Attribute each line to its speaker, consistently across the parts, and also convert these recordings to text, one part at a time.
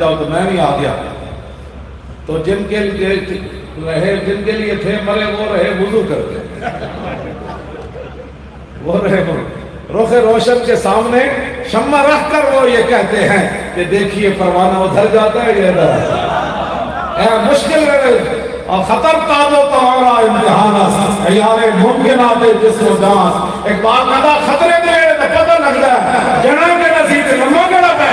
Speaker 1: جاؤ تو میں بھی آ گیا. تو جن کے لیے تھے مرے وہ رہے وضو کرتے، وہ رہے رخ روشن کے سامنے شمع رکھ کر وہ یہ کہتے ہیں کہ دیکھیے پروانہ ادھر جاتا ہے یہ ادھر. مشکل رہے اور خطر تازو تمہارا امتحان ایارے ممکنات جسم و جان. ایک بار کہتا خطرے دے تو پتہ لگتا ہے جنا کے نصیب لمبا کڑا پہ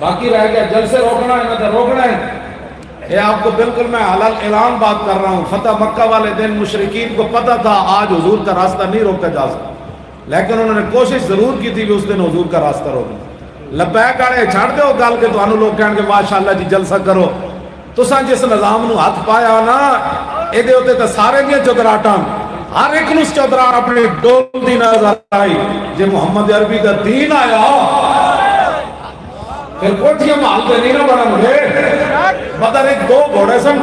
Speaker 1: باقی رہ گیا جلسے روکنا ہے نہ تو روکنا ہے. یہ آپ کو بالکل میں اعلان بات کر رہا ہوں. فتح مکہ والے دن مشرکین کو پتہ تھا آج حضور کا راستہ نہیں روکا جا سکتا، لیکن انہوں نے کوشش ضرور کی تھی کہ اس دن حضور کا راستہ روکنا. لبیک آڑے چھاڑ دے ہو گل کے تو انہوں لوگ کہیں گے ماشاءاللہ جی جلسہ کرو. تساں جس نظام نو ہاتھ پایا نا اے دے ہوتے تو سارے دیا چودراٹاں ہر ایک نس چودراٹ اپنی ڈول دی نظر آئی. جے محمد عربی کا دین آیا پھر کوٹھیاں مالتے نہیں نہ بڑھن گے. بدر ایک دو گھوڑے سن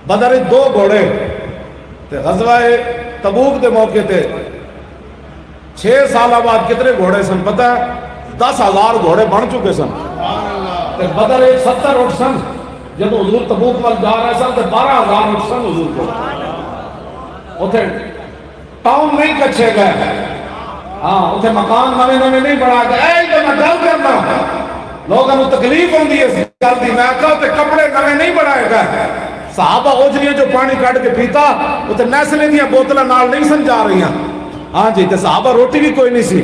Speaker 1: بدر ایک دو گھوڑے تے غزوہ تبوک دے موقع تے 6 سال بعد کتنے گھوڑے سن پتہ ہے 10,000 گھوڑے بن چکے سن. تے بدر ایک 70 اٹھ سن جب حضور تبوک وال جا رہے سن تے 12,000 اٹھ سن حضور کو. اتھے ٹاؤن نہیں کچھے گئے، ہاں اتھے مکان نوے نوے نہیں بڑھا گئے. اے جو میں گل کرنا لوگوں کو تکلیف ہوندی ہے گل دی. میں کہا تے کپڑے نوے نہیں بڑھائے گئے. صحابہ اوجریاں جو پانی کٹ کے پیتا اتنے نیسلے دیا بوتلیں نال نہیں سن جا رہی ہیں. ہاں جی تے صحابہ روٹی بھی کوئی نہیں سی.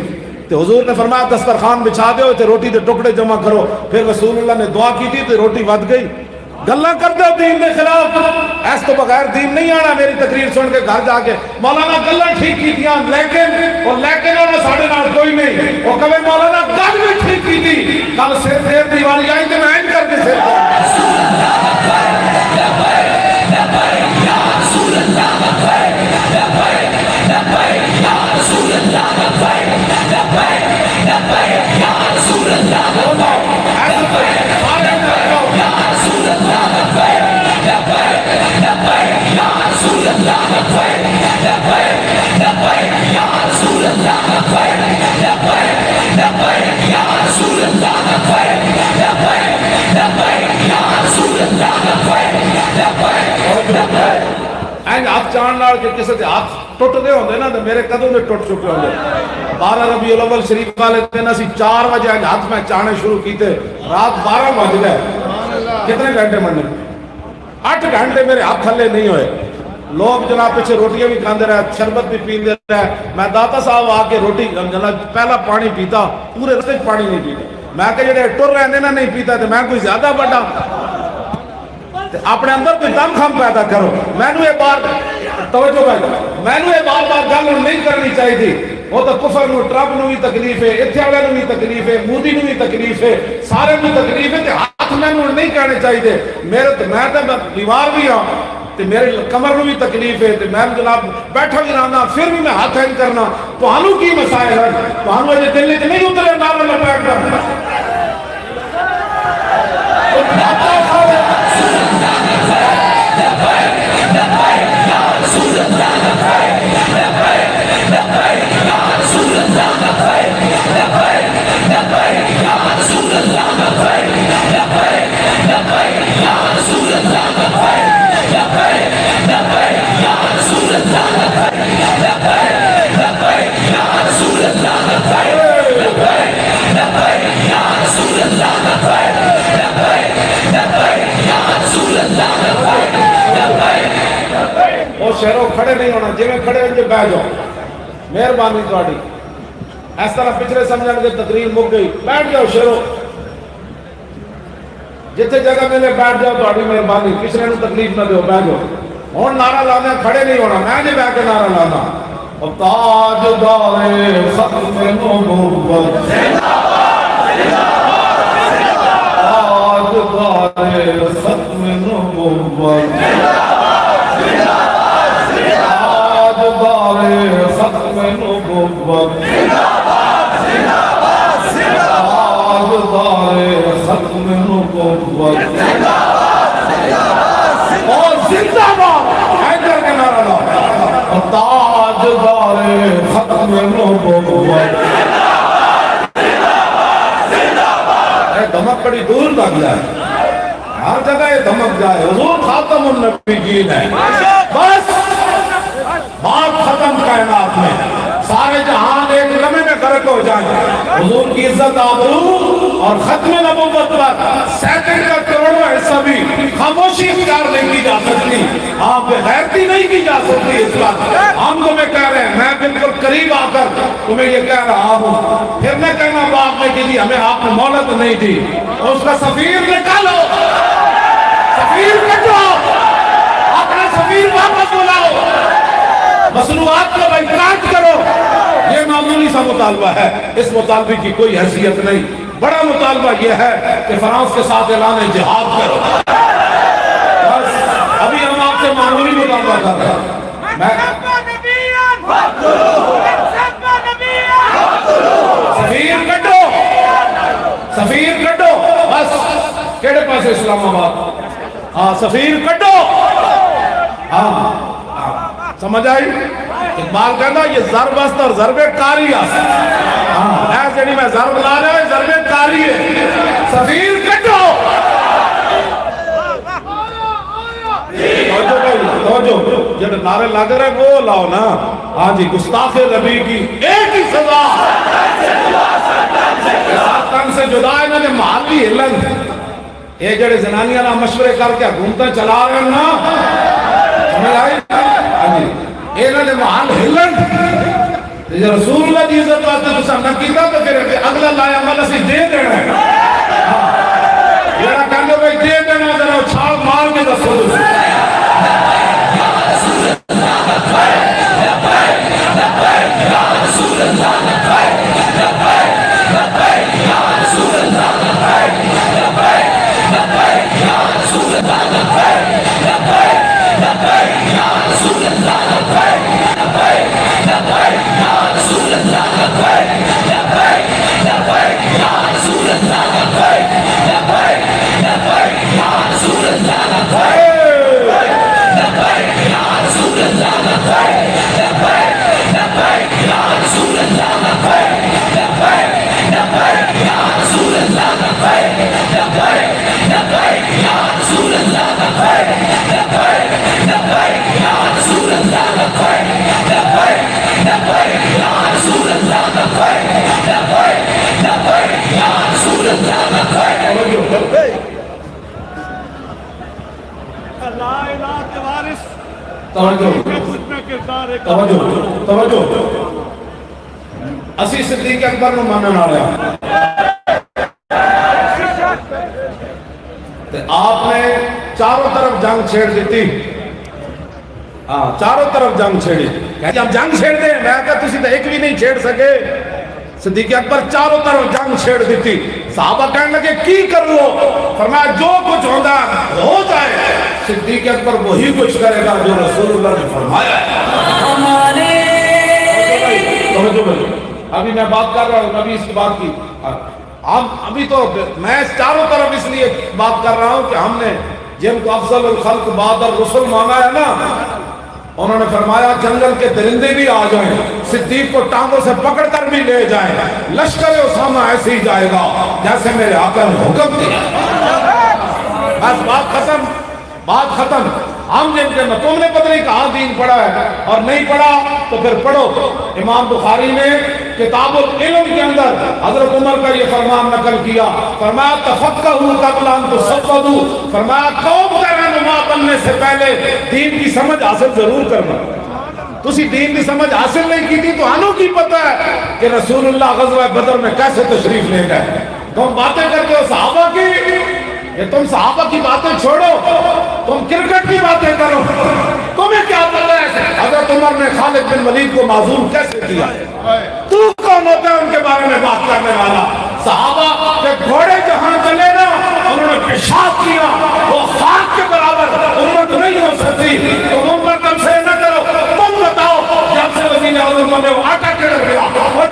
Speaker 1: تے حضور نے فرمایا دسترخوان بچھا دے تے روٹی دے ٹکڑے جمع کرو. پھر رسول اللہ نے دعا کی تھی تے روٹی ود گئی. گلاں کرتے ہو دین دے خلاف، ایس تو بغیر دین نہیں آنا. میری تقریر سن کے گھر جا کے مولانا گلاں ٹھیک کی تھیاں لیکن اور ساڑھے نال کوئی نہیں. وہ کہے مولانا گل بھی ٹھیک کی تھی کل سر دیر دیوالی آئی تے میں این کر کے سر ہاتھ چاند لال کے کسی کے ہاتھ ٹوٹ دے ہوندے نا تو میرے قدوں دے ٹوٹ چکے ہوندے. 12 ربیع الاول شریف والے دن اسی 4 بجے ہاتھ میں چانے شروع کیتے رات 12 بج گئے. کتنے گھنٹے مننے 8 گھنٹے میرے ہاتھ تھلے نہیں ہوئے. لوگ جناب پیچھے روٹیاں بھی کھاندے رہے، شربت بھی پیندے رہے. میں داتا صاحب آ کے روٹی جناب پہلا پانی پیتا پورے رستے پانی نہیں پیتا. میں کہ جڑے ٹر رہے نا نہیں پیتا تو میں کوئی زیادہ بڑا اپنے اندر کوئی دم خم پیدا کرو. میں نے یہ بار توجہ میں نے یہ بار بار گل نہیں کرنی چاہیے تھی. وہ تو کفر نو ٹرمپ نو بھی تکلیف ہے، اتھے والے نو بھی تکلیف ہے، مودی نو بھی تکلیف ہے، سارے نو تکلیف ہے. ہاتھ میں نہیں کہنے چاہیے. میں تو بیمار بھی ہوں تو میرے کمر نو بھی تکلیف ہے. میں جناب بیٹھا بھی رہنا پھر بھی میں ہاتھ ہینگ کرنا. تو کی مسائل ہے تو اجے دل چ نہیں اترے نعرہ لپیٹ کر شہروں کھڑے نہیں ہونا جی میں کھڑے ہوئے بہ جاؤ مہربانی تھوڑی. اس طرح پچھلے سمجھنے کے تقریر مک گئی. بیٹھ جاؤ شہروں جتنے جگہ ملے بیٹھ جاؤ. تھوڑی مہربانی پچھلے نو تکلیف نہ دو. بہ جاؤ. ہوں نعرہ لانا کھڑے نہیں ہونا. میں نہیں بہ کے نعرہ لانا. تاجدار ختم نبوت تاجدار ختم نبوت تاجدار ختم نبوت تاجدار ختم نبوت اور زندہ باد حیدر کے نعرہ لا تاجدار ختم نبوت دھمک بڑی دور لگ جائے ہر جگہ یہ دھمک جائے حضور خاتم النبیین ہے بس بات ختم کائنات میں سارے جہان ایک لمحے میں غرق ہو جائیں حضور کی عزت آبرو اور ختم نبوت پر سیکنڈ کا کروڑواں حصہ بھی خاموشی اختیار نہیں کی جا سکتی آپ بے غیرتی نہیں کی جا سکتی اس بات ہم تمہیں کہہ رہے ہیں میں بالکل قریب آ کر تمہیں یہ کہہ رہا ہوں پھر میں کہنا باپ نے کی دی ہمیں آپ نے مہلت نہیں دی اس کا سفیر نکالو سفیر کٹو اپنا سفیر واپس بلاؤ مصنوعات کو بائیکاٹ کرو یہ معمولی سا مطالبہ ہے اس مطالبے کی کوئی حیثیت نہیں بڑا مطالبہ یہ ہے کہ فرانس کے ساتھ اعلان جہاد کرو بس ابھی ہم آپ سے معمولی مطالبہ کر رہے ہیں سفیر کٹو سفیر کٹو بس کیڑے پاس اسلام آباد ہاں سفیر کٹو ہاں سمجھ آئی اقبال کہنا یہ ضرب است اور ضرب کاری است ایسے نہیں میں ضرب لا رہا ہوں ضرب کاری ہے سفیر کٹو توجہ جب نعرے لگ رہے وہ لاؤ نا ہاں جی گستاخ نبی کی ایک ہی سزا تن سے جدا انہوں نے محلی ہلن یہ جڑے زنانیاں نہ مشورے کر کے حکومتیں چلا رہے ہیں نا سمجھ آئی انہوں نے محل ہلن رسول اللہ کی عزت واسطے تو سب نہ کیتا تو پھر اگلا لایا عمل اسی دے دینا ہے میرا کہنے بھائی دے دینا ذرا چھال مار کے دسو توجہ اسی صدیق اکبر نو مانن آ رہا آپ نے چاروں طرف جنگ چھیڑ دیتی چاروں طرف جنگ چھیڑی جب جنگ چھیڑ دیں میں کہا تسی تو ایک بھی نہیں چھیڑ سکے صدیق اکبر چاروں طرف جنگ چھیڑ دیتی صحابہ کہنے لگے کی کر لو فرمایا جو کچھ ہوتا ہو جائے صدیق اکبر وہی کچھ کرے گا جو رسول اللہ نے فرمایا ہے ابھی میں بات کر رہا ہوں ابھی اس کی بات کی ابھی تو میں چاروں طرف اس لیے بات کر رہا ہوں کہ ہم نے جن کو افضل الخلق بعد الرسل مانا ہے نا انہوں نے فرمایا جنگل کے درندے بھی آ جائیں صدیق کو ٹانگوں سے پکڑ کر بھی لے جائیں لشکر اسامہ ایسے ہی جائے گا جیسے میرے آقا نے حکم دیا بس بات ختم ہم جن کے تم نے پتہ نہیں کہاں دین پڑھا ہے اور نہیں پڑھا تو پھر پڑھو امام بخاری نے کتاب العلم کے اندر حضرت عمر کا یہ فرمان نقل کیا فرمایا تفقہوا قبل ان تصدوا فرمایا قوم کا رہنما بننے سے پہلے دین کی سمجھ حاصل ضرور کرنا تسی دین کی سمجھ حاصل نہیں کی تھی تو ہنوں کی پتہ ہے کہ رسول اللہ غزوہ بدر میں کیسے تشریف لے گئے تم باتیں کرتے ہو صحابہ کی یہ تم صحابہ کی باتیں چھوڑو تم کرکٹ کی باتیں کرو تمہیں کیا پتہ ہے حضرت عمر نے خالد بن ولید کو معذور کیسے کیا تو کون ہوتا ہے ان کے بارے میں بات کرنے والا صحابہ کے گھوڑے جہاں چلے نا انہوں نے پیشاب کیا وہ خاک کے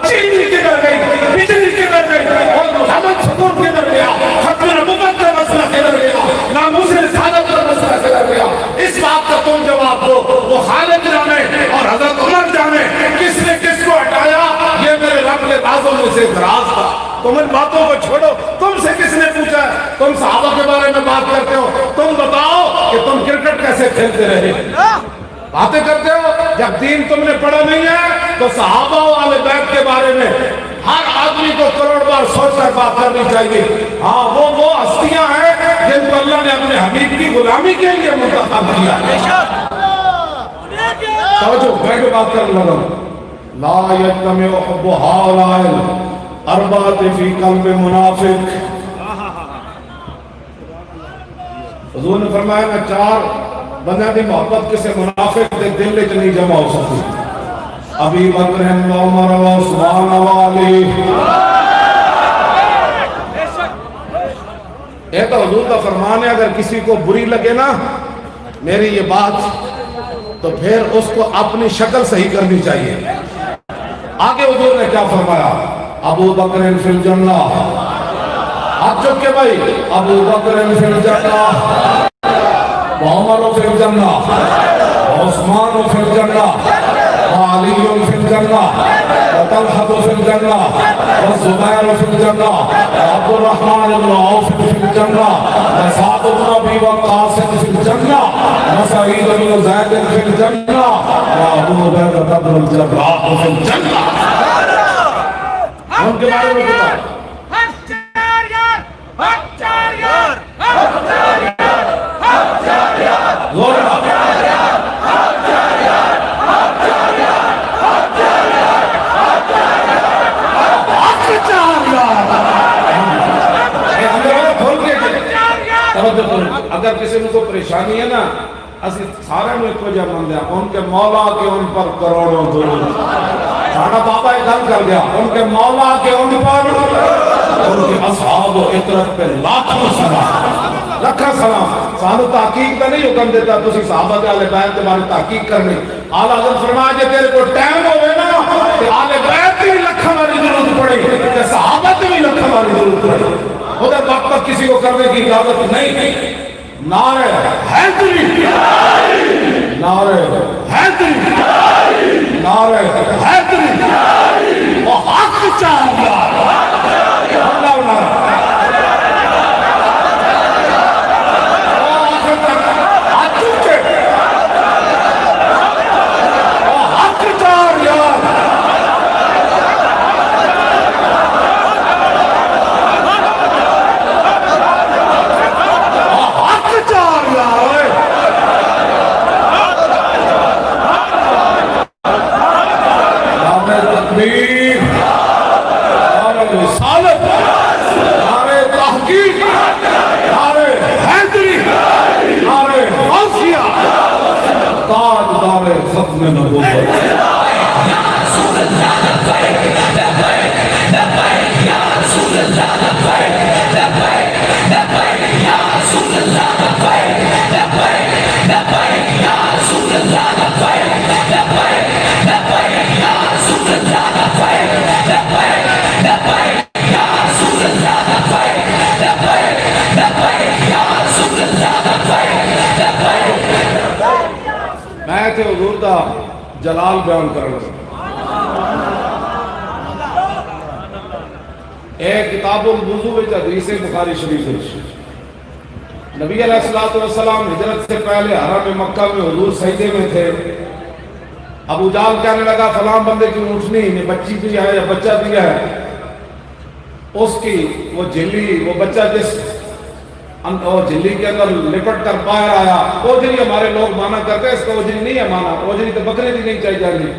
Speaker 1: چینی کدھر گئی، بجلی کدھر گئی، اور محمد سکون کدھر گیا، ختم نبوت کا مسئلہ کدھر گیا، ناموس رسالت کا مسئلہ کدھر گیا؟ اس بات کا تم جواب دو۔ وہ خالد جانے اور حضرت عمر جانے کس نے کس کو ہٹایا، یہ میرے رب کے رازوں میں سے ایک راز تھا۔ تم ان باتوں کو چھوڑو، تم سے کس نے پوچھا ہے؟ تم صحابہ کے بارے میں بات کرتے ہو، تم بتاؤ کہ تم کرکٹ کیسے کھیلتے رہے؟ باتیں کرتے ہو، جب دین تم نے پڑھا نہیں ہے تو صحابہ و اہل بیت کے بارے میں ہر آدمی کو کروڑ بار سوچ کر بات کرنی چاہیے۔ ہاں وہ ہستیاں ہیں جن کو اللہ نے اپنے حبیب کی غلامی کے لیے منتخب کیا۔ توجہ بیٹھ بات کرنے لگا۔ لا یجتمع حب ہؤلاء الاربعۃ فی قلب منافق۔ حضور نے فرمایا میں چار بندہ دی محبت کسے منافق دے دل وچ نہیں جمع ہو سکتی۔ ابی بکر و عمر و عثمان و علی۔ یہ تو حضور کا فرمان ہے، اگر کسی کو بری لگے نا میری یہ بات تو پھر اس کو اپنی شکل صحیح کرنی چاہیے۔ آگے حضور نے کیا فرمایا؟ ابو بکر فی الجنہ، ہاتھ چک کے بھائی، ابو بکر فی الجنہ، وعمر فی الجنہ، وعثمان فی الجنہ، وعلی فی الجنہ، وطلحہ فی الجنہ، والزبیر فی الجنہ، وعبد الرحمن بن عوف فی الجنہ، وسعد بن ابی وقاص فی الجنہ، وسعید بن زید فی الجنہ، وابو عبیدہ بن الجراح فی الجنہ۔ ان کے بارے میں بتا اگر کسی میں کوئی پریشانی ہے نا، اسی سارے میں ایک وجہ مند ہے، ان کے مولا کے ان پر کروڑوں درود۔ ساڑھا بابا ایک گل کر گیا، ان کے مولا کے ان پر، ان کے اصحاب و اطرت پہ لاکھوں سلام، لکھا سلام۔ سانو تحقیق کا نہیں حکم دیتا، تسی صحابہ کے اہل بیت کے بارے تحقیق کرنے۔ اعلیٰ حضرت فرمایا جے تیرے کو ٹائم ہوئے نا کہ اہل بیت بھی لکھا والی ضرورت پڑے کہ صحابہ بھی لکھا والی ضرورت پڑے، ادھر وقت تک کسی کو کرنے کی اجازت نہیں۔ نعرہ حیدری، نعرہ حیدری، نعرہ حیدری، وہ حق چاہیے اللہ نعرہ حضور دا جلال بیان کرنا۔ ایک کتاب الوضو وچ حدیث بخاری شریف ہے، نبی علیہ السلام ہجرت سے پہلے حرم مکہ میں حضور سجدے میں تھے۔ ابو جہل کہنے لگا فلاں بندے کی اونٹنی نے بچی دیا ہے یا بچہ دیا ہے، اس کی وہ جھلی، وہ بچہ جس جھلی کے اندر لپٹ کر باہر آیا، اوجری ہمارے لوگ مانا کرتے ہیں، اس کا اوجری نہیں ہے مانا، اوجری تو بکرے دی نہیں چاہیے جانی،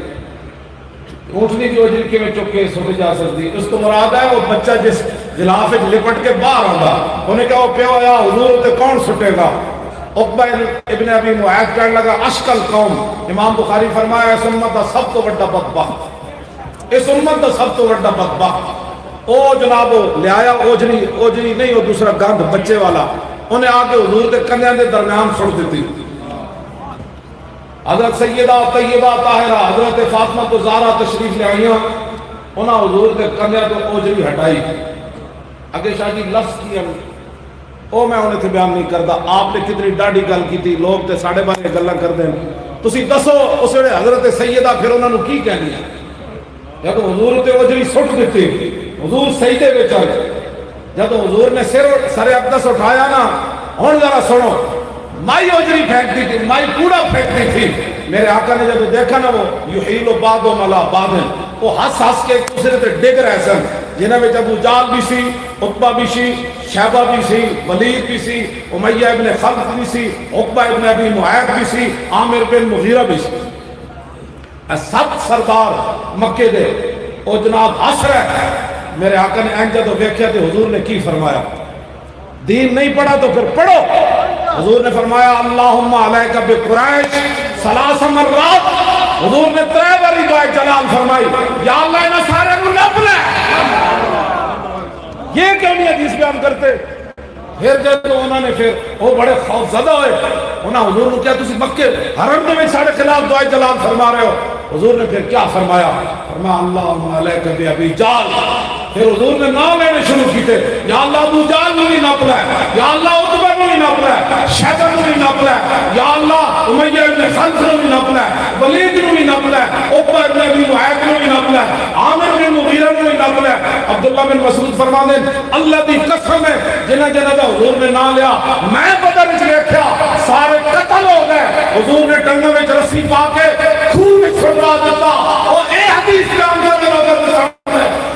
Speaker 1: اونٹنی کی اوجری کے میں چکے سکے جا سکتی، اس کو مراد ہے وہ بچہ جس غلاف لپٹ کے باہر آگا۔ انہیں کہا وہ پیو آیا حضور تے کون سٹے گا؟ عقبہ ابن ابی معاذ کہنے لگا اشکل قوم۔ امام بخاری فرمایا اس امت دا سب تو بڑا بدبخت، اس امت دا سب تو بڑا بدبخت او جناب لے آیا اوجری نہیں، وہ دوسرا گند بچے والا، انہیں آگے حضور دے کنیاں دے درمیان چھوڑ دیتی۔ حضرت سیدہ طیبہ طاہرہ حضرت فاطمہ تو زہرا تشریف لے آئیاں، انہاں حضور کے کندھے تو اوجری ہٹائی اگے شاہ جی لفظ کی او میں انہیں تھے بیان نہیں کرتا. آپ نے کتنی ڈاڑی گل کی تھی, لوگ تے ساڑھے بارے گلاں کر دیں. تسی دسو اس ویلے حضرت سیدہ پھر انہوں نے کی کہنی ہے؟ جب حضور تے اوجری سٹ دیتی, حضور سجدے وچ آئے, جب حضور نے سر اقدس اٹھایا نا, ہن ذرا سنو, مائی اوجری پھینکتی تھی, مائی کوڑا پھینکتی تھی. میرے آقا نے جب دیکھا نا وہ یحیل بعض ملا بعض, وہ ہس ہس کے ایک دوسرے تے ڈگ رہے سن, جنہاں وچ ابو جہل بھی سی, عتبہ بھی سی, شیبہ بھی سی, ولید بھی سی, امیہ ابن خلف بھی سی, عقبہ ابن ابی معیط بھی سی, عامر بن مغیرہ بھی سی. سب سردار مکے دے او جناب ہس رہے. میرے آقا نے این جدو دیکھا تو حضور نے کی فرمایا؟ دین نہیں پڑھا تو پھر پڑھو. حضور نے فرمایا اللہم علیک بقریش ثلاث مرات. حضور نے 3 باری دعائے جلال فرمائی, یا اللہ انہاں سارے کو نپ لے. یہ کیوں نہیں حدیث بیان کرتے؟ پھر جب انہوں نے پھر وہ بڑے خوف زدہ ہوئے, انہاں حضور نے کیا تسی مکے حرم میں سارے خلاف دعائے جلال فرما رہے ہو؟ حضور نے پھر کیا فرمایا؟ فرمایا اللہم علیک بابی جہل. پھر حضور نے نام لینے شروع کیتے, یا اللہ ابو جہل نو بھی نپ لے, یا اللہ عتبہ نو بھی نپ لے, شیبہ نو بھی نپ لے, یا اللہ امیہ ابن خلف نو بھی نپ لے, ولید نو بھی نپ لے, عقبہ ابن ابی معیط نو بھی نپ لے, عامر بن مغیرہ نو بھی نپ لے. عبداللہ بن مسعود فرماتے ہیں اللہ دی قسم ہے جنہ جنہ دا حضور نے نام لیا, میں بدر وچ دیکھا سارے قتل ہو گئے. حضور نے ٹنگوں وچ رسی پا کے خون وچ چھڑوا دیتا. اور اے حدیث بیان کرنے لوگوں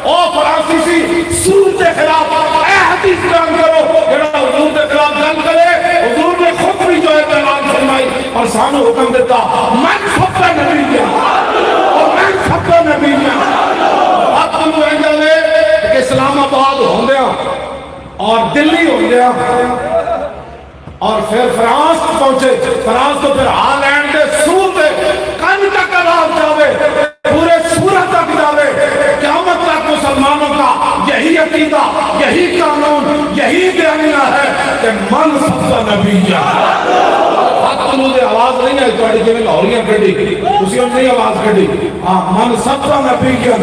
Speaker 1: او فرانسیسی سود کے خلاف اے حدیث بیان کرو جڑا حضور کے خلاف گل کرے. حضور نے خود بھی جو ہے اعلان فرمائی اور سانو حکم دیتا, من سب کا نبی ہے اور من سب کا نبی ہے. وقت نو انجل ہے کہ اسلام آباد ہوندیا اور دلی ہوندیا اور پھر فرانس پہنچے, فرانس تو پھر ہالینڈ کے سور دے کن تک آواز جاوے, پورے سورت تک جاوے. قیامت تک مسلمانوں کا یہی عقیدہ, یہی قانون, یہی بیانیہ ہے کہ من سب کا نبی ہے. حق نو دے آواز نہیں ہے تواڈی جویں لاہوریاں کڈی, تسی ہم نہیں آواز کڈی. ہاں من سب کا نبی ہے,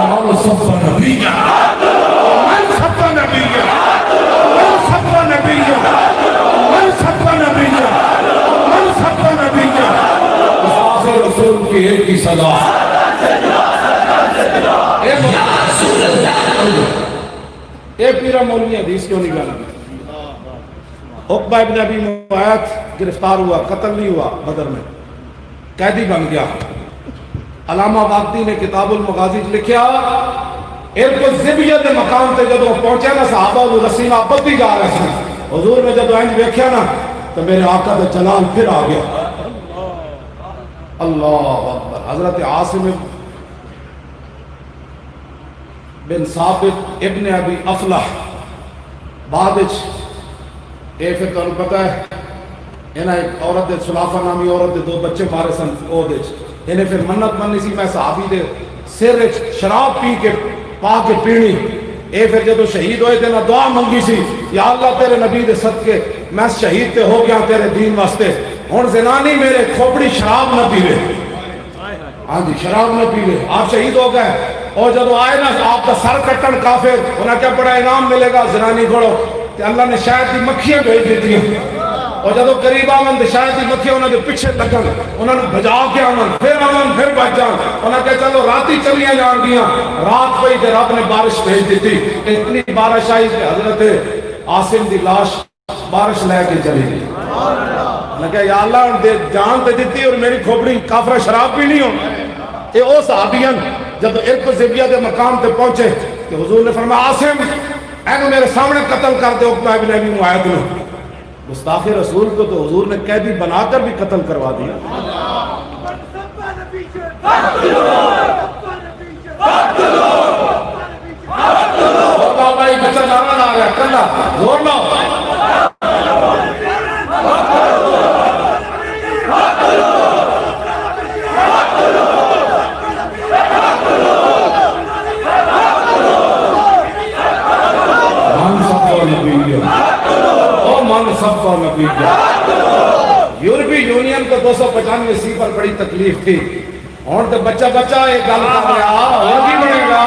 Speaker 1: من سب کا نبی ہے, من سب کا نبی ہے, من سب کا نبی ہے, من سب کا نبی ہے, من سب کا نبی ہے. رسول کی ایک ہی صدا, اے پیرا مولوی حدیث کیوں نہیں گانا؟ عقبہ ابن ابی معیط گرفتار ہوا, قتل نہیں ہوا, بدر میں قیدی بن گیا. علامہ واقدی نے کتاب المغازی لکھیا, ایک کو زبیت مقام تے جب پہنچے نا صحابہ وہ رسیم آبد بھی جا رہے ہیں. حضور نے جب اینج دیکھا نا تو میرے آقا دا جلال پھر آ گیا. اللہ اکبر. حضرت عاصم بن ثابت ابن ابی افلح بعد اے پھر تمہیں پتا ہے انہیں ایک عورت دے سلافہ نامی عورت دے 2 بچے مارے سن. او دے انہیں پھر منت منی سی میں صحابی دے سر شراب پی کے پا کے پینی. اے پھر جب شہید ہوئے تھے نا دعا منگی سی, یا اللہ تیرے نبی دے صدقے میں شہید تے ہو گیا تیرے دین واسطے. ہن زنانی میرے کھوپڑی شراب نہ پی رہے, ہاں جی شراب نہ پی رہے, آپ شہید ہو گئے. اور جب آئے نا آپ کا سر کٹن کافر, انہیں کیا بڑا انعام ملے گا زنانی گھوڑو, کہ اللہ نے شاید دی مکھیاں بھیج دیتی ہیں. اور جب قریب آمن شاید دی مکھیاں انہوں نے پیچھے لگن, انہوں نے بجا کے آمن پھر بچ جان. انہوں نے کہا چلو راتی چلیاں جان گیا. رات پہ کہ رب نے بارش بھیج دیتی, اتنی بارش آئی کہ حضرت عاصم دی لاش بارش لے کے چلی گئی. میں کہا یا اللہ جان تے دیتی اور میری کھوپڑی کافرہ شراب بھی نہیں ہو. یہ او صحابیاں جب ارق و زبیہ دے مقام تے پہنچے کہ حضور نے فرمایا عاصم اینو میرے سامنے قتل کر دے. عقبہ ابن ابی معیط نے, گستاخ رسول کو تو حضور نے قیدی بنا کر بھی قتل کروا دیا. بابا ایک بچہ نارا آ گیا, کلا زور لاؤ. سب کا نتیجہ. یورپی یونین کو 295 سی پر بڑی تکلیف تھی. اور تو بچہ ایک گل کر رہا اور کی بنے گا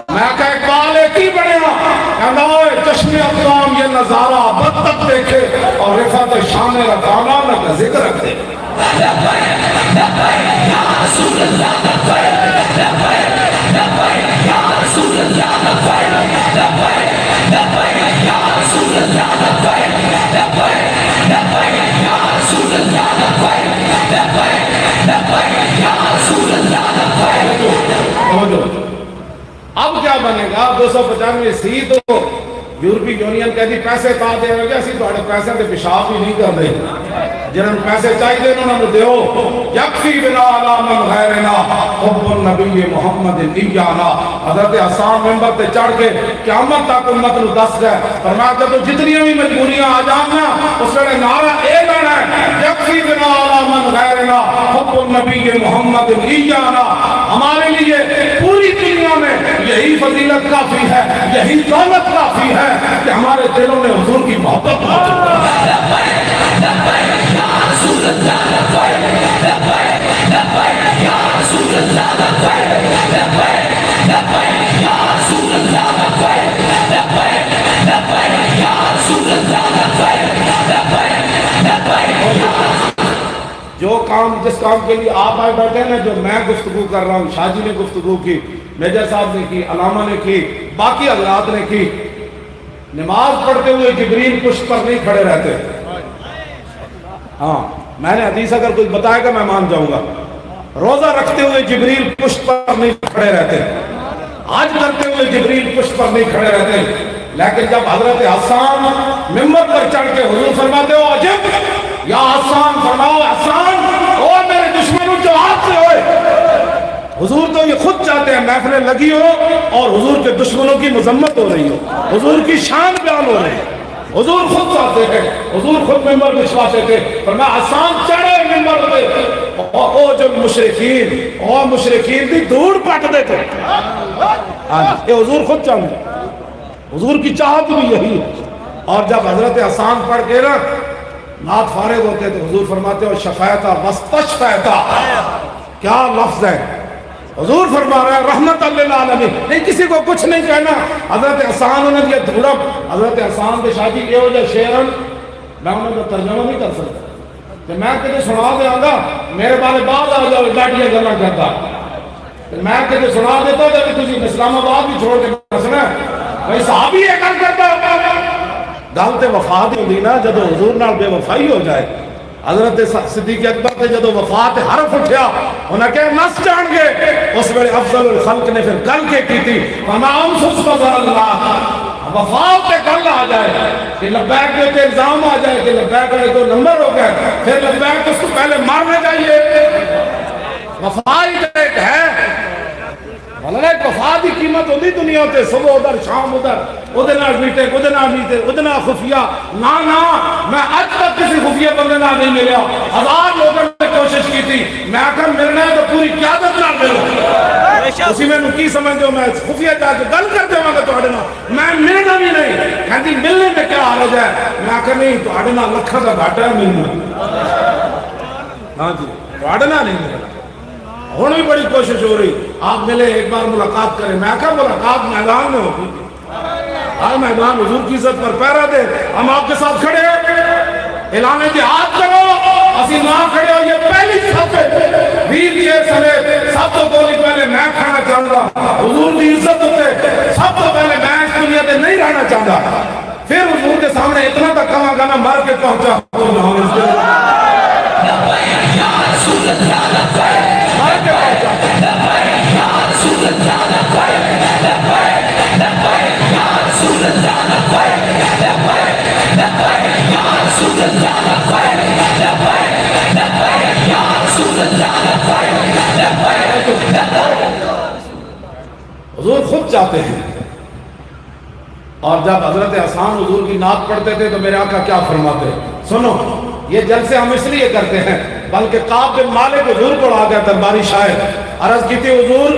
Speaker 1: میں کہا اقبال ایک ہی بنے گا کہنا چشم اقدام یہ نظارہ بد تک دیکھے اور رفعت شان رفعنا کا ذکر رکھ دے اب کیا بنے گا 295 تو یورپی یونین کہتی پیسے کا دے گا اسی تو پیسے دے پیشاب ہی نہیں کر رہے جنہوں پیسے چاہیے انہوں نے دیو یکفی بنا علی من غیرنا حب النبی محمد نیانا حضرت حسان ممبر تے چڑھ کے قیامت تک امت نو دس گئے فرمایا جب جتنی بھی مجبوریاں آ جانا اس وقت نعرہ اے لانا ہے یکفی بنا علی من غیرنا حب النبی محمد نیانا ہمارے لیے پوری دنیا میں یہی فضیلت کافی ہے یہی دولت کافی ہے کہ ہمارے دلوں میں حضور کی محبت موجود ہے جو کام جس کام کے لیے آپ آئے بیٹھے ہیں جو میں گفتگو کر رہا ہوں شاہ جی نے گفتگو کی میجر صاحب نے کی علامہ نے کی باقی حضرات نے کی نماز پڑھتے ہوئے جبریل پشت پر نہیں کھڑے رہتے ہاں میں نے حدیث اگر کوئی بتائے گا میں مان جاؤں گا روزہ رکھتے ہوئے جبریل پشت پر نہیں کھڑے رہتے حج کرتے ہوئے جبریل پشت پر نہیں کھڑے رہتے لیکن جب حضرت حسان ممبر پر چڑھ کے حضور فرماتے ہو عجب یا حسان فرماؤ حسان او میرے دشمنوں جو ہاتھ سے ہوئے حضور تو یہ خود چاہتے ہیں محفلیں لگی ہو اور حضور کے دشمنوں کی مذمت ہو رہی ہو حضور کی شان بیان ہو رہی ہے حضور خود چاہتے تھے حضور خود ممبر بچھواتے تھے فرمایا حسان چڑھے ممبر پہ او جو مشرکین بھی دور پٹ دیتے یہ حضور خود چاہتے ہیں حضور کی چاہت بھی یہی ہے اور جب حضرت حسان پڑھ کے نا نعت فارغ ہوتے تو حضور فرماتے ہو شفیتا وستشفیتا کیا لفظ ہے حضور فرما رہا ہے رحمت للعالمین نہیں کسی کو کچھ نہیں کہنا حضرت حسان انہوں نے دھوڑا حضرت حسان کے شاہی یہ ہو جائے شیرن میں انہوں نے ترجمہ نہیں کر سکتا کہ میں کہتے سنا دے آگا میرے بارے بعد آ جاؤ لاٹیاں کرنا کرتا میں کہتے سنا دیتا کہ تجھے اسلام آباد بھی چھوڑ کے بسنا ہے بھائی صحابی یہ کر کرتا گالتے وفات ہوگی نا جب حضور نال بے وفائی ہو جائے حضرت صدیق اکبر تے جدو وفات حرف اٹھیا انہیں کہا نس جان گے اس ویلے افضل الخلق نے پھر گل کے کی تھی فما امسس فضل اللہ وفات تے گل آ جائے کہ لبیک کے الزام آ جائے کہ لبیک والے تو نمبر ہو گئے پھر لبیک اس کو پہلے مارنا چاہیے وفات ایک ہے وفات کی قیمت ہوتی دنیا ہوتے صبح ادھر شام ادھر ادھنا میٹے ادھنا خفیہ نا میں آج تک کسی خفیہ بندے نہ نہیں ملیا 1000 لوگوں نے کوشش کی تھی میں آکر ملنا ہے تو پوری قیادت نہ ملو اسی میں نکی سمجھ دو میں خفیہ جا کے گل کر دے وہاں تو آڑنا میں ملنا بھی نہیں کہتی ملنے میں کیا حال ہے میں آکر نہیں تو آڑنا لکھا کا گھاٹا ہے ملنا ہاں جی تو آڑنا نہیں ملنا ہونے بھی بڑی کوشش ہو رہی آپ ملے ایک بار ملاقات کریں میں کہا ملاقات میدان میں ہوگی آئے میدان حضور کی عزت پر پیرا دے ہم آپ کے ساتھ کھڑے اعلان جہاد کرو اسی نہ کھڑے ہو یہ پہلی صفحے ویر یہ سمے سب تو بولی پہلے میں کھانا چاہتا حضور کی عزت ہوتے سب تو پہلے میں اس دنیا دے نہیں رہنا چاہتا پھر حضور کے سامنے اتنا تک کما گانا مار کے پہنچا حضور خود چاہتے ہیں اور جب حضرت حسان حضور کی نعت پڑھتے تھے تو میرے آقا کیا فرماتے سنو یہ جلسے ہم اس لیے کرتے ہیں بلکہ کعب بن مالک حضور کو آ گیا درباری شاعر عرض کی تھی حضور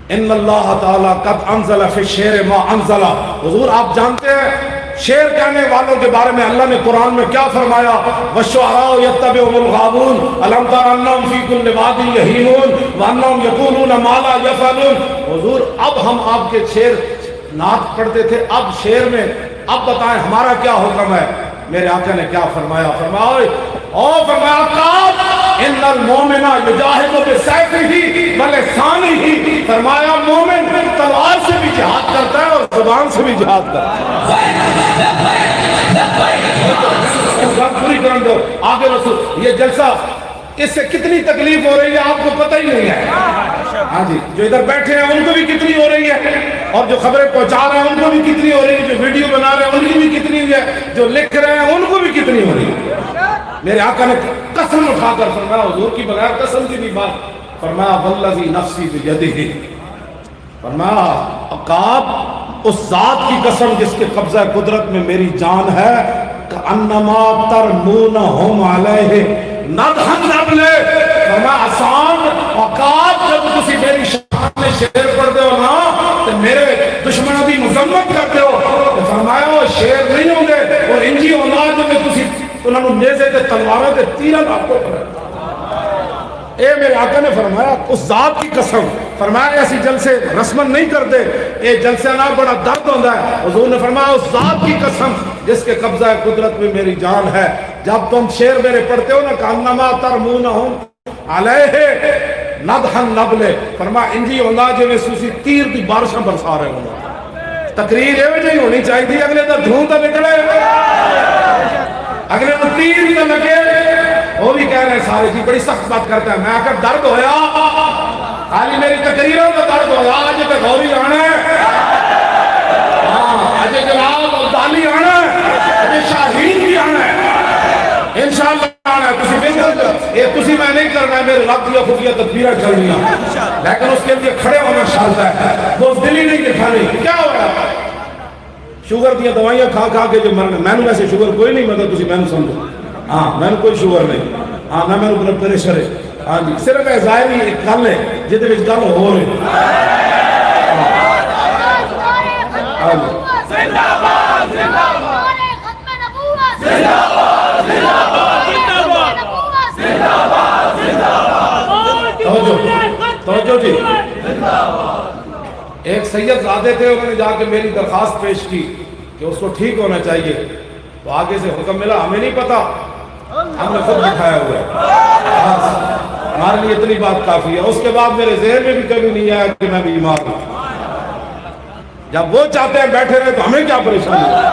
Speaker 1: ان اللہ تعالیٰ قد انزل فی الشعر ما انزل حضور آپ جانتے ہیں شعر کہنے والوں کے بارے میں اللہ نے قرآن میں کیا فرمایا؟ وَالشُّعَرَاءُ يَتَّبِعُهُمُ الْغَاوُونَ أَلَمْ تَرَ أَنَّهُمْ فِي كُلِّ وَادٍ يَهِيمُونَ وَأَنَّهُمْ يَقُولُونَ مَا لَا يَفْعَلُونَ۔ حضور اب ہم آپ کے شعر نعت پڑھتے تھے، اب شعر میں اب بتائیں ہمارا کیا حکم ہے؟ میرے آقا نے کیا فرمایا؟ فرمایا ان المومن یجاہد بسیفہ ولسانہ، فرمایا مومن تلوار سے بھی جہاد کرتا ہے اور زبان سے بھی جہاد کرتا ہے۔ پوری کرن دو آگے رسول، یہ جلسہ اس سے کتنی تکلیف ہو رہی ہے آپ کو پتہ ہی نہیں ہے۔ ہاں جی، جو ادھر بیٹھے ہیں ان کو بھی کتنی ہو رہی ہے، اور جو خبریں پہنچا رہے ہیں ان کو بھی کتنی ہو رہی ہے، جو ویڈیو بنا رہے ہیں ان کی بھی کتنی ہے، جو لکھ رہے ہیں ان کو بھی کتنی ہو رہی ہے۔ میرے آقا نے قسم اٹھا کر فرمایا، حضور کی بغیر قسم کی بھی بات، فرمایا والذی نفسی بیدہ، فرمایا عقاب اس ذات کی قسم جس کے قبضہ قدرت میں میری جان ہے، کأنما ترمونہم علیہ ندحن نبلے، فرمایا آسان عقاب جب تسی میری شان میں شعر پڑھ دے ہو نا تو میرے دشمنوں کی مذمت کرتے ہو، تو فرمایا وہ شعر نہیں ہوں گے، اور انجی اولاد میں تسی انہوں نے نیزے تے تلواروں تے تیرن آپ کو پڑھا۔ اے میرے آقا نے فرمایا اس ذات کی قسم، فرمایا ایسی جلسے رسمن نہیں کرتے، اے جلسے نہ بڑا درد ہوتا ہے۔ حضور نے فرمایا اس ذات کی قسم جس کے قبضہ قدرت میں میری جان ہے، جب تم شعر میرے پڑھتے ہو نا کانما ترمونہم علیہ ندحن نبلے، فرمایا انجی اولاد جو سوسی تیر دی بارشاں برسا رہے ہوں۔ تقریر یہ وجہ ہی ہونی چاہیے تھی، اگلے تو دھون تو نکلے، اگلے تو تیر ہی تو لگے، وہ بھی کہہ رہے ہیں سارے جی بڑی سخت بات کرتا ہے۔ میں آخر درد ہویا، خالی میری تقریروں کا درد ہویا، آج پہ غوری آنا ہے، آج جناب عبدالی آنا ہے، آج شاہین بھی آنا ہے، انشاءاللہ آنا ہے۔ کسی بھی یہ کسی میں نہیں کرنا ہے، میرے رب دیا خفیہ تدبیرہ چلنیاں، لیکن اس کے لیے کھڑے ہونا شالتا ہے، وہ دلی نہیں دکھانی۔ کیا ہو رہا ہے؟ شوگر دیا دوائیاں کھا کھا کے جو مرنے، میں نے ویسے شوگر کوئی نہیں، مگر تسی میں نے سمجھو، ہاں میں نے کوئی شوگر نہیں، ہاں نہ میں نے بلڈ پریشر ہے، ہاں جی صرف ہے ظاہری ایک گل ہے جہدے وچ گل ہو رہی۔ توجہ جی، ایک سید زادے تھے، انہوں نے جا کے میری درخواست پیش کی کہ اس کو ٹھیک ہونا چاہیے، تو آگے سے حکم ملا ہمیں نہیں پتا، ہم نے خود دکھایا ہوا ہے، ہمارے لیے اتنی بات کافی ہے۔ اس کے بعد میرے ذہن میں بھی کبھی نہیں آیا کہ میں بیمار ہوں۔ جب وہ چاہتے ہیں بیٹھے رہے تو ہمیں کیا پریشانی ہے،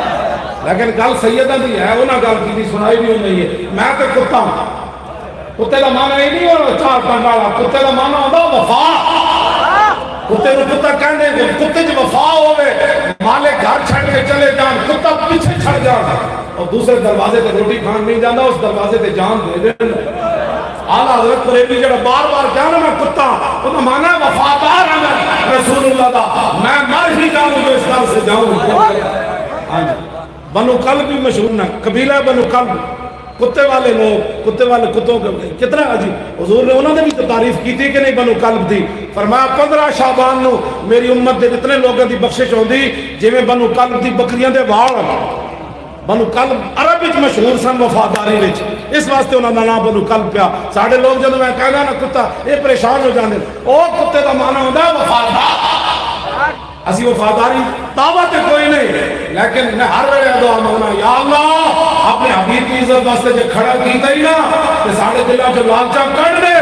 Speaker 1: لیکن گل سیدہ دی ہے، انہاں گل کی سنائی بھی نہیں ہے۔ میں تو کتا ہوں، کتے کا معنی ہی نہیں ہو چار پنڈ والا، کتے کا معنی ہوتا وفا، کتے کو کتا کہنے دے، کتے جو وفا ہوئے مالک گھر چھڑ کے چلے جان، کتا پیچھے چھڑ جانا اور دوسرے دروازے تے روٹی کھان نہیں جانا، اس دروازے تے جان دے دے۔ آلہ حضرت قریبی جڑا بار بار کہنا میں کتا، انہوں مانا ہے وفادار ہے میں رسول اللہ دا، میں مر ہی جاؤں جو اس گھر سے جاؤں۔ بنو کلب بھی مشہور نہ، قبیلہ بنو کلب، کتے والے لوگ، کتے والے کتوں کے کتنا عجیب۔ حضور نے انہوں نے بھی تعریف کی تھی کہ نہیں بنو کلب تھی، فرمایا 15 شعبان نو میری امت دے جتنے لوگوں دی بخشش ہوندی جی میں بنو کلب دی بکریاں دے وال۔ بنو کلب عرب وچ مشہور سن وفاداری وچ، اس واسطے انہوں نے نام بنو کلب پیا۔ ساڑھے لوگ جب میں کہنا نا کتا یہ پریشان ہو جاندے، او کتے دا معنی ہوتا ہے وفادار۔ اسی وفاداری دعوت کوئی نہیں، لیکن میں ہر ویلے دعا مانگنا یا اللہ اپنے حبیب کی عزت واسطے جو کھڑا کیتا ہی نا کہ ساڑھے دلوں جو لالچا کٹ دے،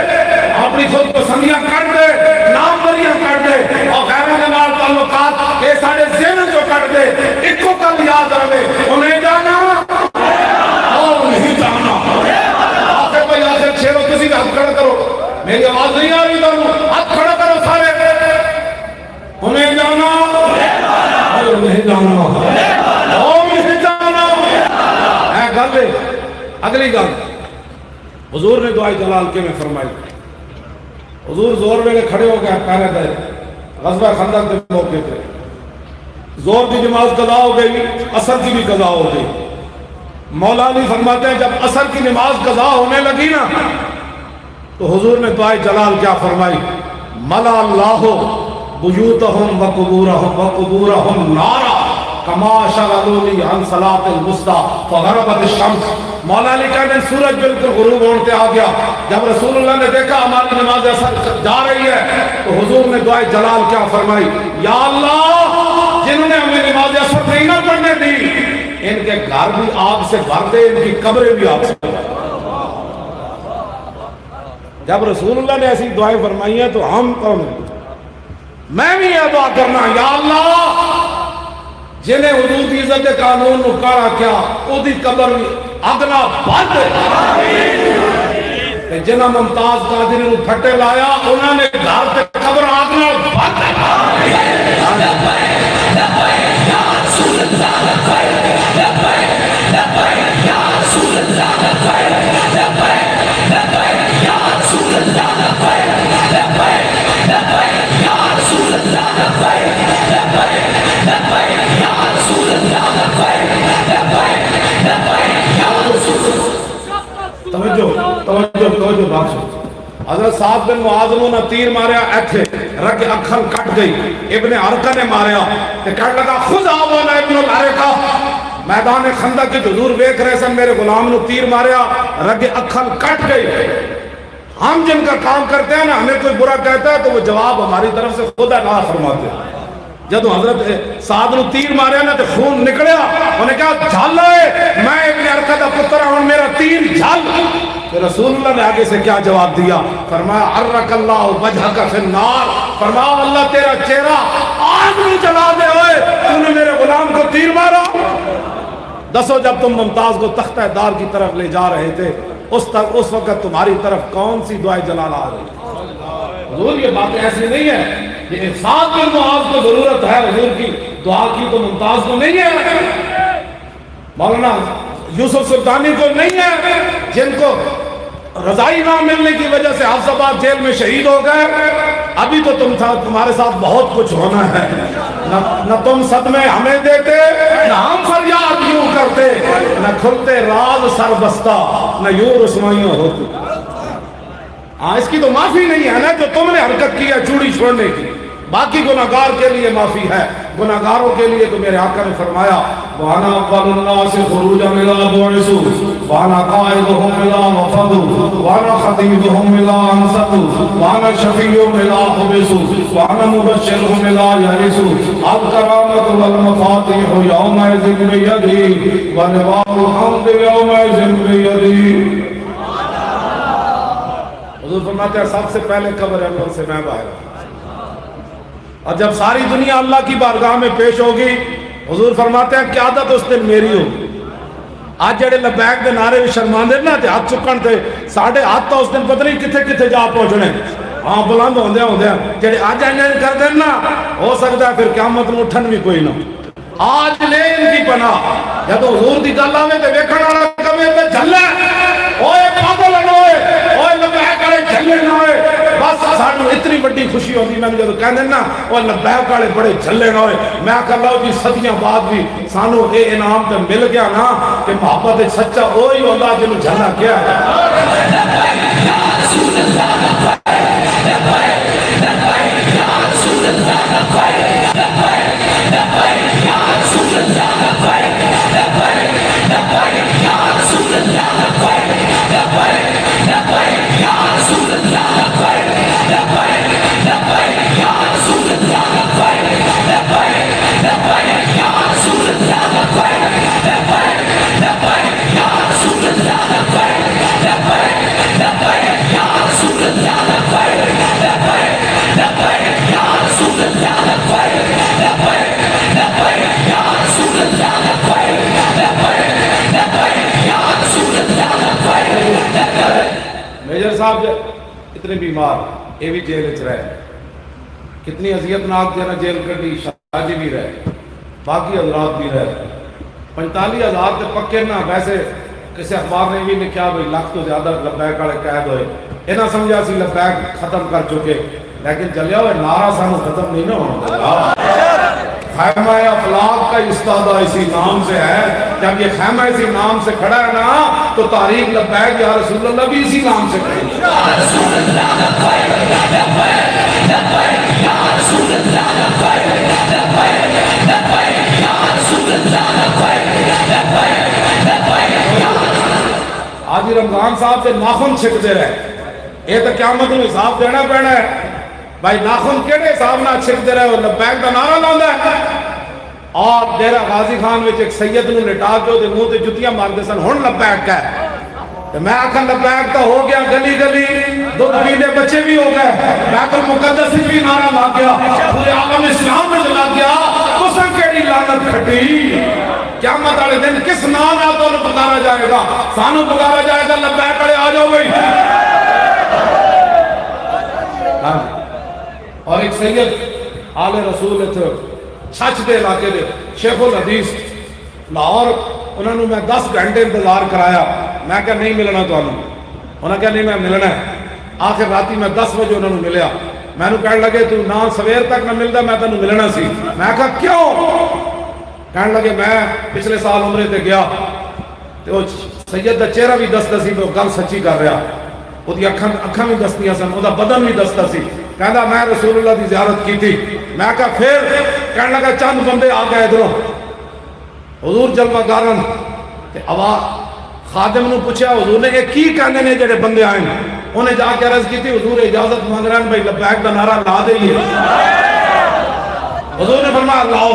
Speaker 1: اپنی خود پسندیاں کٹ دے، نام بریاں کٹ دے، اور غیروں کے نال تعلقات یہ ساڑھے ذہن جو کٹ دے، ایک کو کل یاد رہے انہیں جانا اور نہیں جانا۔ آخر بھائی آخر شیروں کسی کا ہاتھ کھڑا کرو، میری آواز نہیں آ رہی تو ہاتھ کھڑا کرو سارے، انہیں جانا اور نہیں جانا اور نہیں جانا ہے گل ہے۔ اگلی گل حضور نے دعائے جلال کے میں فرمائی، حضور زور ویلے کھڑے ہو گئے پہلے دے غزوہ خندق کے موقع پہ، زور کی نماز قضا ہو گئی، عصر کی بھی قضا ہو گئی۔ مولا علی فرماتے ہیں جب عصر کی نماز قضا ہونے لگی نا تو حضور نے دعائے جلال کیا فرمائی، ملا اللہ بیوتہم وقبورہم نارا کما شغلونی عن صلاۃ الوسطی فغربت الشمس. مولا علی کہتے ہیں سورج بالکل غروب ہونے آ گیا. جب رسول اللہ نے دیکھا ہماری نماز اثر جا رہی ہے تو حضور نے دعائے جلال کیا فرمائی, یا اللہ جنہوں نے ہمیں نماز اثر نہیں نہ پڑھنے دی ان کے گھر بھی آگ سے بھر دے, ان کی قبریں بھی آگ سے بھر دے. جب رسول اللہ نے ایسی دعائیں فرمائی ہیں تو ہم کون ہیں؟ میں بھی یہ دعا کرنا, یا اللہ جنہیں حضور کی عزت قانون نو کارا کیا او دی قبر بھی اگنا بند ہے. جنہ ممتاز قادری نو پھٹے لایا انہوں نے گھر تے قبر اگنا بند ہے. توجہ بات سن. حضرت سعد بن معاذ نے تیر ماریا ایتھے رگ اکھل کٹ گئی. ابن عرقہ نے ماریا تے کہنے لگا خود آوانا ابن العرقہ میدان خندق کے حضور ویکھ رہے سن میرے غلام نے تیر ماریا رگ اکھل کٹ گئی. ہم جن کا کام کرتے ہیں نا ہمیں کوئی برا کہتا ہے تو وہ جواب ہماری طرف سے خدا نہ فرماتے ہیں. جب حضرت سعد نے تیر ماریا نا تو خون نکلیا, انہوں نے کہا جھل ہے میں ابن عرقہ دا پتر ہوں میرا تیر جھل. تو رسول اللہ نے آگے سے کیا جواب دیا, فرمایا عرق اللہ وجہک فی النار, فرمایا اللہ تیرا چہرہ آگ میں جلا دے ہوئے تو نے میرے غلام کو تیر مارا. دسو جب تم ممتاز کو تختہ دار کی طرف لے جا رہے تھے اس وقت تمہاری طرف کون سی دعائیں جلال آ رہی؟ حضور یہ بات ایسی نہیں ہے, یہ سعد بن معاذ کو ضرورت ہے حضور کی دعا کی تو ممتاز کو نہیں ہے, مولانا یوسف سلطانی کو نہیں ہے, جن کو رضائی نہ ملنے کی وجہ سے حفظ آباد جیل میں شہید ہو گئے. ابھی تو تمہارے ساتھ بہت کچھ ہونا ہے, نہ تم صدمے ہمیں دیتے نہ ہم فریاد یوں کرتے, نہ کھلتے راز سر بستہ نہ یوں رسوائیاں ہوتی. ہاں اس کی تو معافی نہیں ہے نا جو تم نے حرکت کی ہے چوڑی چھوڑنے کی, باقی گناہگار کے لیے معافی ہے. گناہگاروں کے لیے تو میرے آقا نے فرمایا وَأَنَا أَوَّلُ النَّاسِ خُرُوجًا إِلَىٰ بُعِثُوا وَأَنَا قَائِدُهُمْ إِلَىٰ وَفَدُوا وَأَنَا خَطِيبُهُمْ إِلَىٰ أَنصَتُوا وَأَنَا شَفِيعُهُمْ إِلَىٰ حُبِسُوا وَأَنَا مُبَشِّرُهُمْ إِلَىٰ يَئِسُوا الْكَرَامَةُ وَالْمَفَاتِحُ يَوْمَئِذٍ بِيَدِي وَلِوَاءُ الْحَمْدِ يَوْمَئِذٍ بِيَدِي. حضور فرماتے ہیں سب سے پہلے قبر انور سے میں باہر آؤں, اور جب ساری دنیا اللہ کی بارگاہ میں پیش ہوگی حضور فرماتے ہیں قیادت اس دن میری ہوگی. آج جڑے لبیک دے نعرے بھی شرماندے نا تے ہاتھ چکن تے ساڑھے ہاتھ تو اس دن پتہ نہیں کتھے کتھے جا پہنچنے. ہاں بلند ہوندے جڑے آج انجن کر دیں نا ہو سکتا ہے پھر قیامت میں اٹھن بھی کوئی نہ. آج لے ان کی پناہ جب حضور دی گل آوے تے ویکھن والا کہے تے جھلے اوئے پاگل ہوئے اوئے لبیک والے جھلے نہ ہوئے. بس سانو اتنی بڑی خوشی ہوتی میں جب کہندے نا او لبیک والے بڑے جھلے نہ ہوئے. میں کہ اللہ جی صدیاں بعد بھی سانو اے انعام تے مل گیا نا کہ محبت سچا وہی ہوندا جنوں جھلا کیا ہے. یا رسول اللہ میجر صاحب اتنے بیمار یہ بھی جیل چ رہے, کتنی اذیت ناک دینا جیل کٹی, شادی بھی رہے, باقی حضرات بھی رہے. 45,000 تے پکے نہ, ویسے کسی اخبار نے بھی لکھا بھائی لاکھ تو زیادہ لبیک والے قید ہوئے. یہ نہ سمجھا سی لبیک ختم کر چکے, لیکن چلیا ہوئے نعرہ سانو ختم نہیں نہ ہونا. خیمہ افلاق کا استادہ اسی نام سے ہے, جب یہ خیمہ اسی نام سے کھڑا ہے نا تو تاریخ لبیک یا رسول اللہ بھی اسی نام سے کھڑی ہے. یا رسول اللہ لبیک لبیک لبیک یا رسول اللہ لبیک لبیک لبیک یا آج رمضان صاحب سے ناخن چھکتے رہے، یہ تو قیامت میں حساب دینا پینا ہے بھائی، ناخن کیڑے حساب نہ چھکتے رہے اور لبیک کا نعرہ لاؤندا ہے۔ اور ڈیرہ غازی خان میں ایک سید نے لٹا کے منہ تے جتیاں مارتے سن، ہن لبیک کا ہے، میں آخر لبیک تو ہو گیا، گلی گلی دودھ پینے بچے بھی ہو گئے، بیت المقدس بھی نعرہ لگ گیا، پورے عالم اسلام میں لگ گیا، تساں کیڑی لعنت کھٹی؟ قیامت والے دن کس نام ہے تو پکارا جائے گا؟ سانو پکارا جائے گا لبیک والے آ جاؤ بھائی۔ اور ایک سید آل رسول تھے چھچ دے علاقے دے شیخ الحدیث لاہور، انہوں نے میں 10 گھنٹے انتظار کرایا، میں کہا نہیں ملنا تو انہوں نے کہا نہیں میں ملنا ہے۔ آخر راتی میں 10 بجے انہوں نے ملیا، میں نے کہنے لگے تو نہ سویر تک نہ ملتا، میں تنہوں ملنا سی۔ میں کہا کیوں؟ کہنے لگے میں پچھلے سال عمرے تے گیا تو سید دا چہرہ بھی دستا سی، تو گل سچی کر رہا، وہ دی اکھاں بھی دستیاں سن، وہ دا بدن بھی دستا سی، کہندا میں رسول اللہ دی زیارت کی تھی۔ میں کہا پھر؟ کہنے لگا چند بندے آ گئے ادھروں حضور جلوہ گارن، خادم نے پوچھا حضور نے یہ کی کہنے نے جڑے بندے آئے، انہیں جا کے عرض کی تھی حضور اجازت مانگ رہے ہیں بھائی لبیک دا نعرہ لا دئیے۔ حضور نے فرمایا لاؤ۔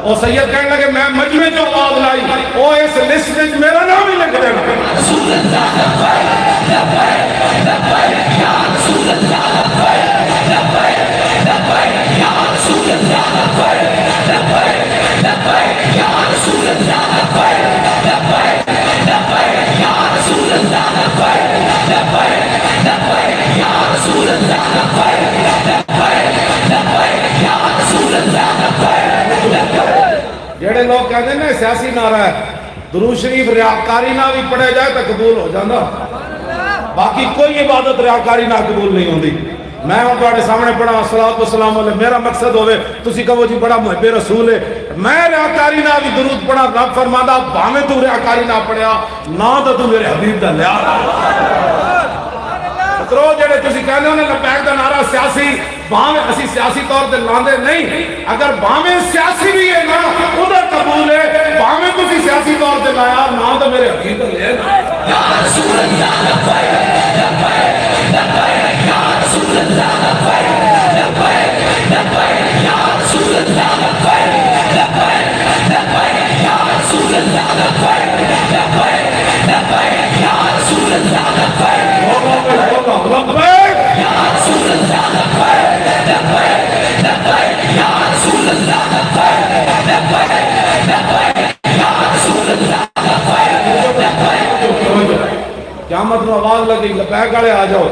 Speaker 1: اور سید کہنے لگے میں مجمع جو آواز لائی وہ اس لسٹ میں میرا نام ہی لکھ دینا۔ رسول اللہ لبیک لبیک لبیک یا رسول اللہ لبیک لبیک لبیک یا رسول اللہ لبیک لبیک لبیک یا رسول اللہ لبیک لبیک لبیک یا رسول اللہ لبیک لبیک لبیک یا رسول اللہ لبیک لبیک لبیک یا رسول اللہ لبیک۔ جڑے لوگ کہتے ہیں نا سیاسی نعرہ ہے، درود شریف ریاکاری نہ بھی پڑھے جائے تو قبول ہو جانا، باقی کوئی عبادت ریاکاری نہ قبول نہیں ہوندی۔ میں ہوں تواڈے سامنے پڑھا الصلوۃ والسلام علیہ، میرا مقصد ہوئے تسی کہو جی بڑا محب رسول ہے، میں ریاکاری نہ بھی درود پڑھا، رب فرماتا بھاویں تو ریاکاری نہ پڑھیا نہ تو میرے حبیب دا لیا۔ پترو جڑے تسی کہنے ہو لبیک دا نعرہ سیاسی، بھاویں اسی سیاسی طور تے لاندے نہیں، اگر بھاویں سیاسی بھی ہے نا ادھر قبول ہے، بھاویں تسی سیاسی طور تے لایا نہ تو میرے حبیب دا لیا۔ یا رسول اللہ لبیک لبیک لبیک یا رسول اللہ لبیک لبیک لبیک یا رسول اللہ لبیک لبیک لبیک یا رسول اللہ لبیک لبیک لبیک یا رسول اللہ لبیک لبیک یا رسول اللہ لبیک لبیک لبیک یا رسول اللہ لبیک لبیک لبیک یا رسول اللہ لبیک۔ قیامت میں آواز لگی لبیک والے آ جاؤ،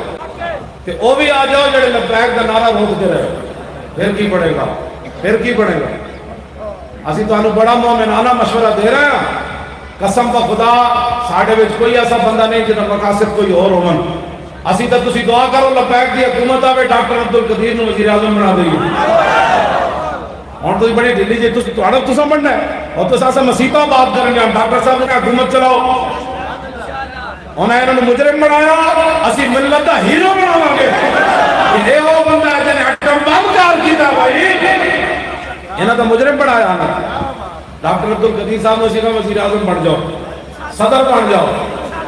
Speaker 1: کہ وہ بھی آ جاؤ جڑے لبیک کا نعرہ روکتے رہے، پھر کی پڑے گا؟ پھر کی پڑے گا؟ اسی تو بڑا مومنانہ مشورہ دے رہے ہیں، قسم با خدا ساڑھے وچ کوئی ایسا بندہ نہیں جنہاں مقاصد کوئی اور ہومن، اسی تو تسی دعا کرو لبیک دی حکومت آوے ڈاکٹر عبدالقدیر نے وزیر اعظم بنا دئیے۔ اور تو بڑی ڈھلی جی تسا بننا ہے، اور تو ساسا مسیحہ بات کریں گے، ڈاکٹر صاحب نے حکومت چلاؤ، انہوں نے مجرم بنایا، اسی ملت دا ہیرو بناواں گے، یہ وہ بندہ ہے جنہیں اٹم بم کار کیتا بھائی، انہوں نے مجرم بنایا نا۔ ڈاکٹر عبدالقدیر صاحب نے اسی کا وزیر اعظم بن جاؤ، صدر بن جاؤ،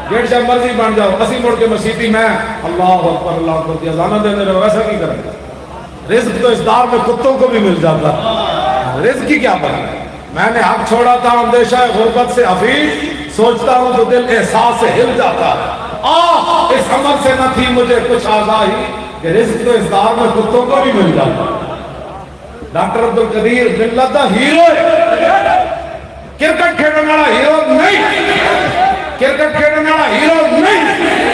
Speaker 1: جیٹ سے مرضی بن جاؤ، اسی مڑ کے مسیحی میں اللہ اکبر اللہ اکبر کی اذانہ دینے رہے، ویسا کی کریں گے؟ رزق تو اس دار میں کتوں کو بھی مل جاتا، رزق کی کیا پڑا؟ میں نے حق چھوڑا تھا اندیشہ غربت سے حفیظ، سوچتا ہوں تو دل احساس سے ہل جاتا ہے، اس عمل سے نہ تھی مجھے کچھ آگاہی کہ رزق تو اس دار میں کتوں کو بھی مل جاتا۔ ڈاکٹر عبدالقدیر ملت دا ہیرو ہے، کرکٹ کھیلنے والا ہیرو نہیں، کرکٹ کھیلنے والا ہیرو نہیں،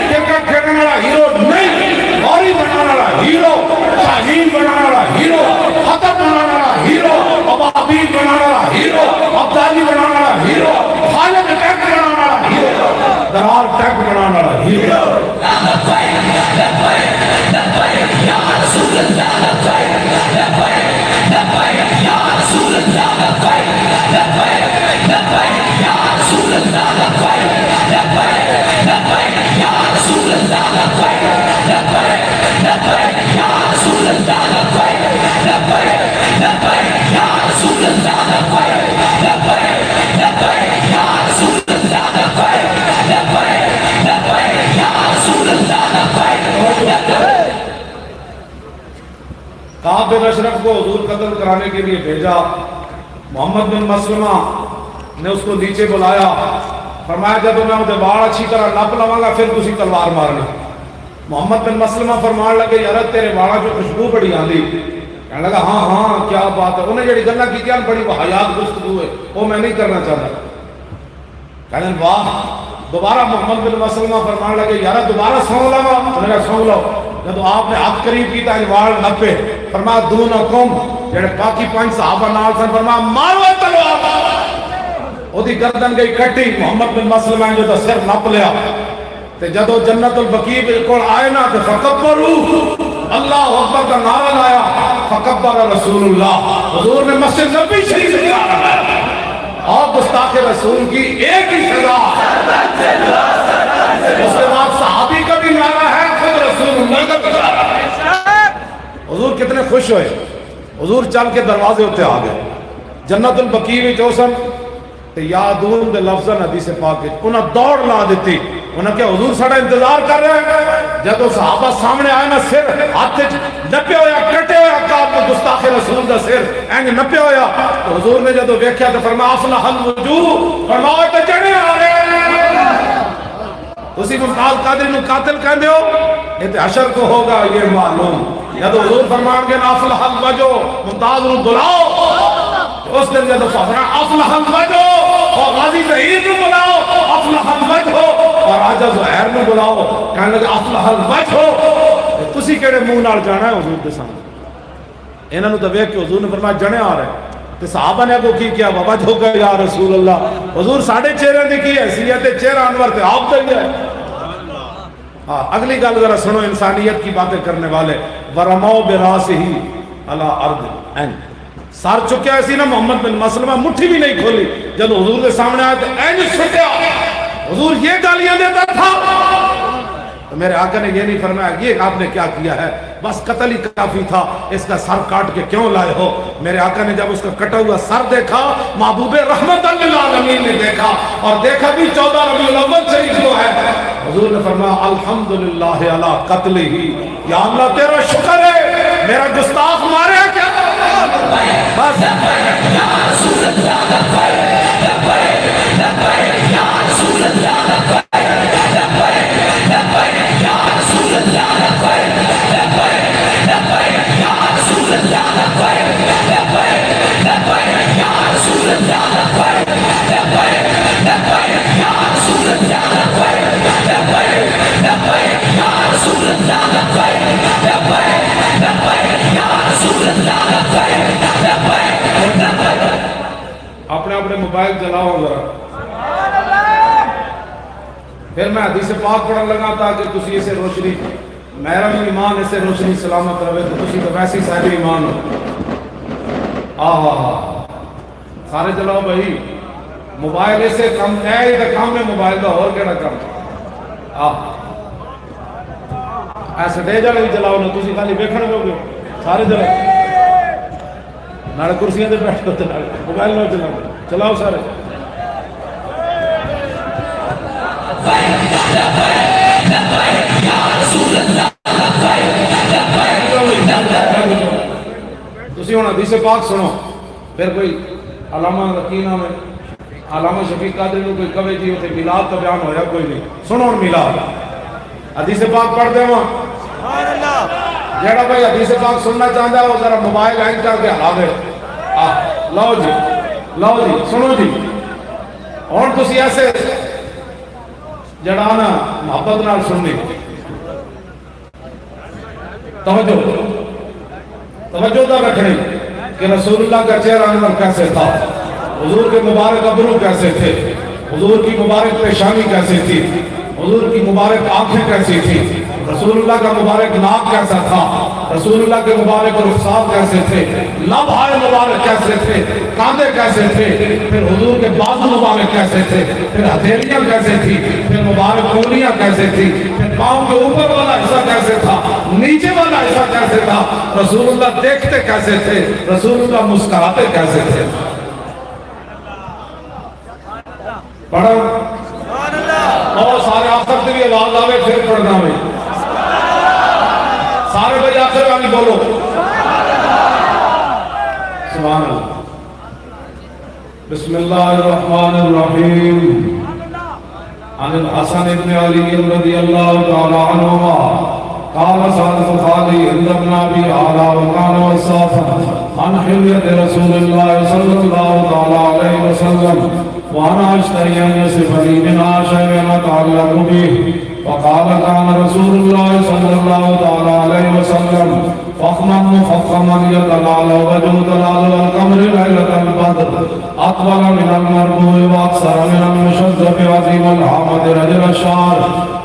Speaker 1: کرکٹ کھیلنے والا ہیرو نہیں، غوری بنانے والا ہیرو، شاہین بنانے والا ہیرو، خطب بنانے والا ہیرو، ابابیل بنانے والا ہیرو، عبدالی بنانے والا ہیرو، خالد ٹیک بنانے والا ہیرو، درار ٹیک بنانے والا ہیرو۔ یا رسول اللہ لبیک لبیک لبیک یا رسول اللہ لبیک لبیک لبیک یا رسول اللہ لبیک لبیک لبیک یا رسول اللہ لبیک لبیک لبیک یا رسول اللہ لبیک لبیک لبیک یا رسول اللہ لبیک کعب بن اشرف کو حضور قتل کرانے کے لیے بھیجا. محمد بن مسلمہ نے اس کو نیچے بلایا, فرمایا جب میں وہ وال اچھی طرح نپ لواں گا پھر تسی تلوار مارنا. محمد بن مسلمہ فرمان لگے یار تیرے والا جو خوشبو بڑی آندی. کہنے لگا ہاں ہاں کیا بات ہے. انہیں جڑی گلاں کیتیاں بڑی حیات گفتگو ہے وہ میں نہیں کرنا چاہتا. کہنے واہ. دوبارہ محمد بن مسلمہ فرمان لگے یار دوبارہ سونگ لوا. انہوں نے کہا سونگ لو. جب آپ نے ہاتھ قریب کیتا وال نپے, فرمایا دونکم جڑے باقی 5 صحابہ نال سن, فرمایا مارو تلوار. اودی گردن گئی کٹی. محمد بن مسلمہ نے جو سر نپ لیا تے جدو جنت البقیع بالکل آئے نا تے فکبروا اللہ اکبر کا نعرہ لایا. فکبر رسول اللہ, حضور نے مسجد نبی شریف سے نعرہ لایا. اور گستاخ رسول کی ایک ہی سزا. اس کے بعد صحابی کا بھی نعرہ ہے, خود رسول اللہ کا بھی نعرہ ہے. حضور کتنے خوش ہوئے. حضور چل کے دروازے ہوتے آ گئے. جنت البقیع میں چوسن تے یادون دے لفظاں حدیث پاک وچ انہاں دوڑ لا دیتی. انہاں کہ حضور ساڈا انتظار کر رہے ہیں. جب صحابہ سامنے آئے نا سر ہاتھ وچ نپیا ہویا کٹے ہویا کعب نے گستاخ رسول دا سر اینج نپیا ہویا. تو حضور نے جدوں ویکھیا تو فرمایا افلح الوجوہ, فرمایا تے جڑے آ رہے ہیں. تسی ممتاز قادری نو قاتل کہندے ہو, یہ تے حشر کو ہوگا یہ معلوم. جدوں حضور فرمان گے افلح الوجوہ, ممتاز نو بلاؤ. اس دن جدو افلح الوجہ اور غازی ظہیر نو بلاؤ, افلح الوجہ اور راجہ زہیر نو بلاؤ. کہنے لگے افلح الوجہ. تسی کیڑے منہ نال جانا ہے حضور دے سامنے. انہاں نو تے ویکھ کے حضور نے فرمایا جنے آ رہے. تے صحابہ نے کو کی کیا بابا جو کہ یا رسول اللہ, حضور ساڑھے چہرے دی کی حیثیت ہے, چہرہ انور تے آپ تے ہے. ہاں اگلی گل ذرا سنو انسانیت کی باتیں کرنے والے. ورموا براسہ علی ارض این, سار چکیا ایسی نا. محمد بن مسلمہ مٹھی بھی نہیں کھولی. جب حضور کے سامنے آئے تو اینج سٹیا. حضور یہ گالیاں دیتا تھا. تو میرے آقا نے یہ نہیں فرمایا یہ آپ نے کیا کیا ہے, بس قتل ہی کافی تھا, اس کا سر کاٹ کے کیوں لائے ہو. میرے آقا نے جب اس کا کٹا ہوا سر دیکھا, محبوب رحمت للعالمین نے دیکھا, اور دیکھا بھی 14 ربیع الاول شریف کو ہے. حضور نے فرمایا الحمدللہ علی قتلہ, یا اللہ تیرا شکر ہے میرا گستاخ مارے ہے کیا. بس اپنے اپنے موبائل چلاؤ ذرا. پھر میں حدیث پاک پڑھن لگا تاکہ تسی اسے روشنی, میرا بھی ایمان اسے روشنی سلامت رہے. تو تسی تو ویسے ہی صاحب ایمان ہو. سارے چلاؤ بھائی موبائل اسے کم ہے ہی تو کم ہے موبائل کا, اور کیڑا کم. ایسے دے جانے بھی چلاؤ نا, تسی خالی ویکھن گے سارے چلاؤ. نالے کرسیاں دے بیٹھ ہوتے نالے موبائل نہ چلاؤ. چلاؤ سارے. تسی ہوں حدیث پاک سنو. پھر کوئی علامہ کی نام ہے, علامہ شفیق قادری کو کوئی کہے جی ہوتے میلاد کا بیان ہویا, کوئی نہیں. سنو میلاد حدیث پاک پڑھ دے وہاں. جیڑا بھائی حدیث پاک سننا چاہتا ہے وہ ذرا موبائل اینڈ کر کے ہلا دے. لو جی لو جی سنو جی. اور تسی ایسے جڑانا محبت نال سننی. توجہ دا رکھنی کہ رسول اللہ کا چہرہ انور کیسے تھا, حضور کے مبارک ابرو کیسے تھے, حضور کی مبارک پیشانی کیسے تھی, حضور کی مبارک آنکھیں کیسی تھی, رسول اللہ کا مبارک ناک کیسا تھا, رسول اللہ کے مبارک رخسار کیسے تھے, لب ہائے مبارک کیسے تھے, کاندھے کیسے تھے, پھر حضور کے بازو مبارک کیسے تھے, پھر ہتھیلیاں کیسے تھی, پھر مبارک انگلیاں کیسے تھی, پھر پاؤں کے اوپر والا حصہ کیسے تھا, نیچے والا حصہ کیسے تھا, رسول اللہ دیکھتے کیسے تھے, رسول اللہ مسکراتے کیسے تھے. پڑھو اور سارے آخر سے بھی آواز آوے پھر پڑھنا ہوئی. سارے بھائی آخر والی بولو. سبحان اللہ. بسم اللہ الرحمن الرحیم. عن الحسن بن علی رضی اللہ تعالی عنہما قال سألت خالي بن أبي علا وكان وصافا عن حلية رسول الله صلى الله عليه وسلم وأنا أشتري أن يصف لي منها شيئا أتعلق به فقال كان رسول الله صلى الله عليه وسلم فخما مفخما يتلالى وجه تلالى القمر ليلة البدر أطول من المربوع وأقصر من المشذب عظيم الحامد رجل الشعر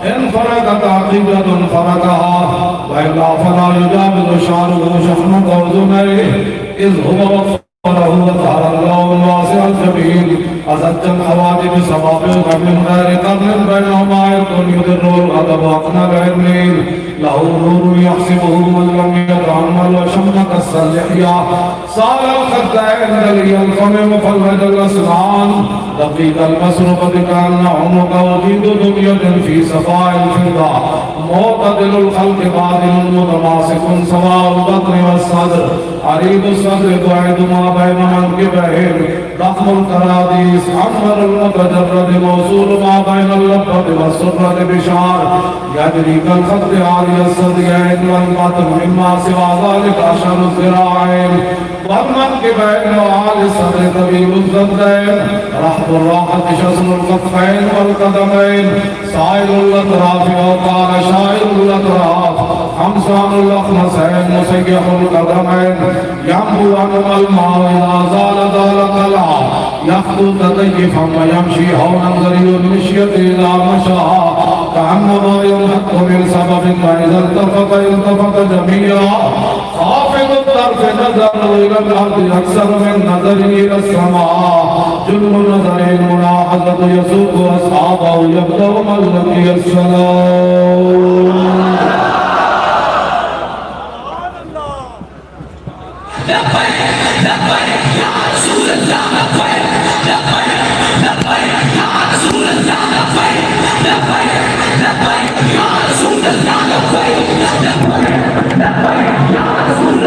Speaker 1: إن فرقت عقيدة فرقها وإلا فلا يجاوز شعره شحم أذنيه إذ هو وفره وظهر الله الواسع الجميل أزج الحوادث بسبب من غير قبل بينهما عرق يدر الغضب أقنى بعلمين له نور يحسبه من لم يتعمل وشمك السلحية صار الخدين دلي الفم مفلج الأسنان دقيق المسرقة كأن عنق وجيد دمية في صفاء الفضة معتدل الخلق بادل متماسك سواء البطن والصدر عريض الصدر بعيد ما بين منكبين ضخم الكراديس أحمر المتجرد موصول ما بين اللبة والسرة بشعر يجري كالخط عالي الصديين والبطن مما سوى ذلك أشهر الذراعين والمنكبين وعالي الصدر طويل الزدين رحب الراحة شسن الكفين والقدمين سائل الأطراف وقال شائل الأطراف خمسان الأخمسين مسيح القدمين ينبو عنهما الماء إذا زال ذلك العام يخطو تضيفا ويمشي هونا ذري المشية إذا مشى كأنما ينحط من سبب وإذا التفت جميعا خافض الطرف نظر إلى الأرض أكثر من نظر إلى السماء جل نظر الملاحظة يسوق أصحابه يبدأ من لقي السلام.
Speaker 2: لبيك لبيك يا رسول الله لبيك لبيك لبيك يا رسول الله لبيك لبيك لبيك يا رسول الله لبيك لبيك لبيك يا رسول